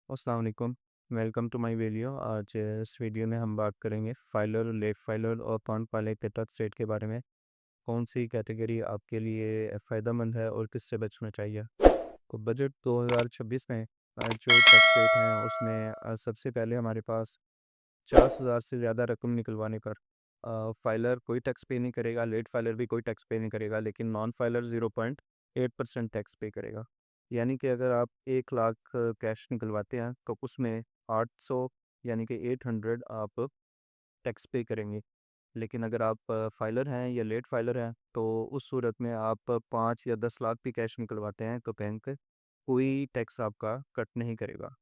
अस्सलाम वालेकुम। Welcome to my video. आज इस वीडियो में हम बात करेंगे फाइलर, लेट फाइलर और पॉन्ड पाले के टैक्स रेट के बारे में। कौन सी कैटेगरी आपके लिए फ़ायदेमंद है और किससे बचना चाहिए। तो बजट 2026 में जो टैक्स रेट हैं उसमें सबसे पहले हमारे पास 50,000 से ज़्यादा रकम निकलवाने पर फाइलर कोई टैक्स पे नहीं करेगा, लेट फाइलर भी कोई टैक्स पे नहीं करेगा, लेकिन नॉन फाइलर 0.8% टैक्स पे करेगा। यानी कि अगर आप 1 लाख कैश निकलवाते हैं तो उसमें 800 यानी कि 800 आप टैक्स पे करेंगे। लेकिन अगर आप फाइलर हैं या लेट फाइलर हैं तो उस सूरत में आप 5 या 10 लाख भी कैश निकलवाते हैं तो बैंक कोई टैक्स आपका कट नहीं करेगा।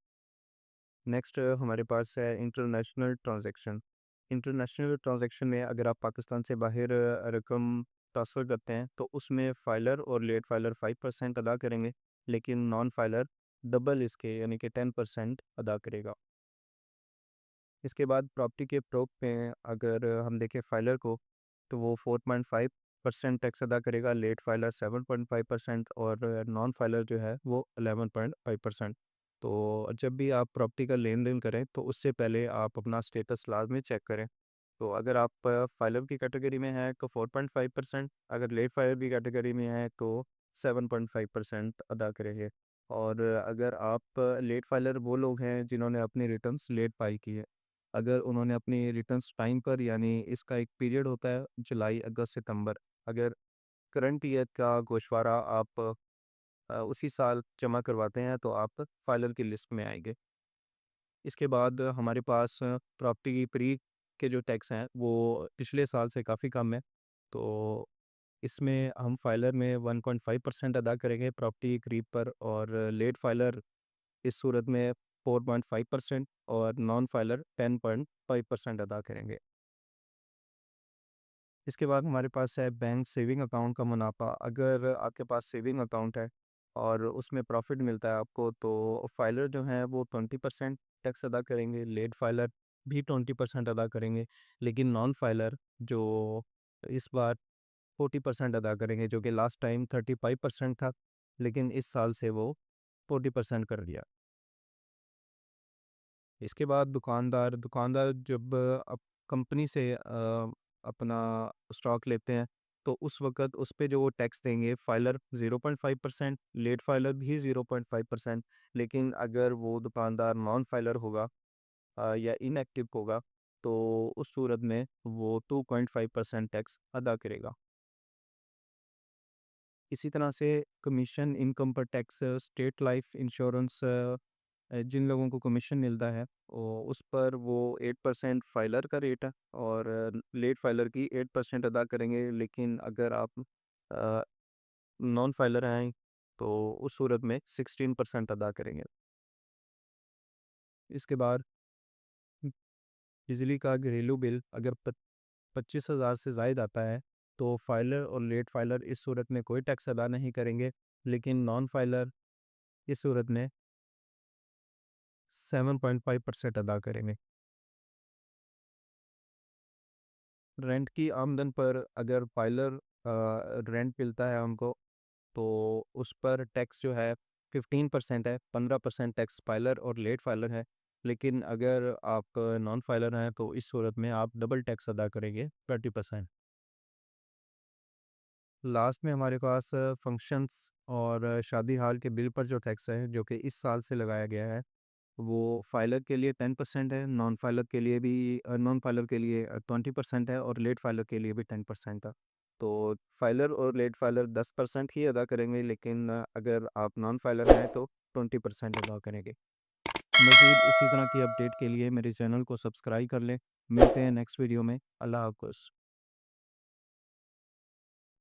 नेक्स्ट हमारे पास है इंटरनेशनल ट्रांजैक्शन। इंटरनेशनल ट्रांजैक्शन में अगर आप पाकिस्तान से बाहर रकम ट्रांसफ़र करते हैं तो उसमें फ़ाइलर और लेट फ़ाइलर 5% अदा करेंगे, लेकिन नॉन फ़ाइलर डबल इसके यानी कि 10% अदा करेगा। इसके बाद प्रॉपर्टी के प्रूफ में अगर हम देखें फ़ाइलर को तो वो 4.5% टैक्स अदा करेगा, लेट फ़ाइलर 7.5% और नॉन फ़ाइलर जो है वो 11.5%। तो जब भी आप प्रॉपर्टी का लेन-देन करें तो उससे पहले आप अपना स्टेटस लाज़मी चेक करें। तो अगर आप फ़ाइलर की कैटेगरी में हैं तो 4.5%, अगर लेट फ़ाइलर की कैटेगरी में हैं तो 7.5% अदा करेंगे। और अगर आप लेट फ़ाइलर वो लोग हैं जिन्होंने अपनी रिटर्न्स लेट फ़ाइल की है। अगर उन्होंने अपनी रिटर्न्स टाइम पर यानी इसका एक पीरियड होता है जुलाई, अगस्त, सितंबर, अगर करंट ईयर का गोशवारा आप उसी साल जमा करवाते हैं तो आप फाइलर की लिस्ट में आएँगे। इसके बाद हमारे पास प्रॉपर्टी प्री के जो टैक्स हैं वो पिछले साल से काफ़ी कम है। तो इसमें हम फाइलर में 1.5% अदा करेंगे प्रॉपर्टी खरीद पर, और लेट फाइलर इस सूरत में 4.5% और नॉन फाइलर 10.5% अदा करेंगे। इसके बाद हमारे पास है बैंक सेविंग अकाउंट का मुनाफ़ा। अगर आपके पास सेविंग अकाउंट है और उसमें प्रॉफ़िट मिलता है आपको तो फाइलर जो हैं वो 20% टैक्स अदा करेंगे, लेट फाइलर भी 20% अदा करेंगे, लेकिन नॉन फाइलर जो इस बार 40% अदा करेंगे, जो कि लास्ट टाइम 35% था, लेकिन इस साल से वो 40% कर दिया। इसके बाद दुकानदार दुकानदार जब कंपनी से अपना स्टॉक लेते हैं तो उस वक़्त उस पे जो वो टैक्स देंगे, फाइलर 0.5%, लेट फाइलर भी 0.5%, लेकिन अगर वो दुकानदार नॉन फाइलर होगा या इनएक्टिव होगा तो उस सूरत में वो 2.5% टैक्स अदा करेगा। इसी तरह से कमीशन, इनकम पर टैक्स, स्टेट लाइफ इंश्योरेंस, जिन लोगों को कमीशन मिलता है उस पर वो 8% फाइलर का रेट है, और लेट फाइलर की 8% अदा करेंगे, लेकिन अगर आप नॉन फाइलर हैं तो उस सूरत में 16% अदा करेंगे। इसके बाद बिजली का घरेलू बिल अगर 25,000 से ज़ायद आता है तो फाइलर और लेट फाइलर इस सूरत में कोई टैक्स अदा नहीं करेंगे, लेकिन नॉन फाइलर इस सूरत में 7.5% अदा करेंगे। रेंट की आमदन पर अगर फाइलर रेंट मिलता है उनको तो उस पर टैक्स जो है 15% है, 15% टैक्स फाइलर और लेट फाइलर है, लेकिन अगर आप नॉन फाइलर हैं तो इस सूरत में आप डबल टैक्स अदा करेंगे 30%। लास्ट में हमारे पास फंक्शंस और शादी हाल के बिल पर जो टैक्स है जो कि इस साल से लगाया गया है वो फाइलर के लिए 10% है, नॉन फाइलर के लिए 20% है, और लेट फाइलर के लिए भी 10% था। तो फाइलर और लेट फाइलर 10% ही अदा करेंगे, लेकिन अगर आप नॉन फाइलर हैं तो 20% अदा करेंगे। मज़ीद इसी तरह की अपडेट के लिए मेरे चैनल को सब्सक्राइब कर लें। मिलते हैं नेक्स्ट वीडियो में। अल्लाह हाफ़िज़।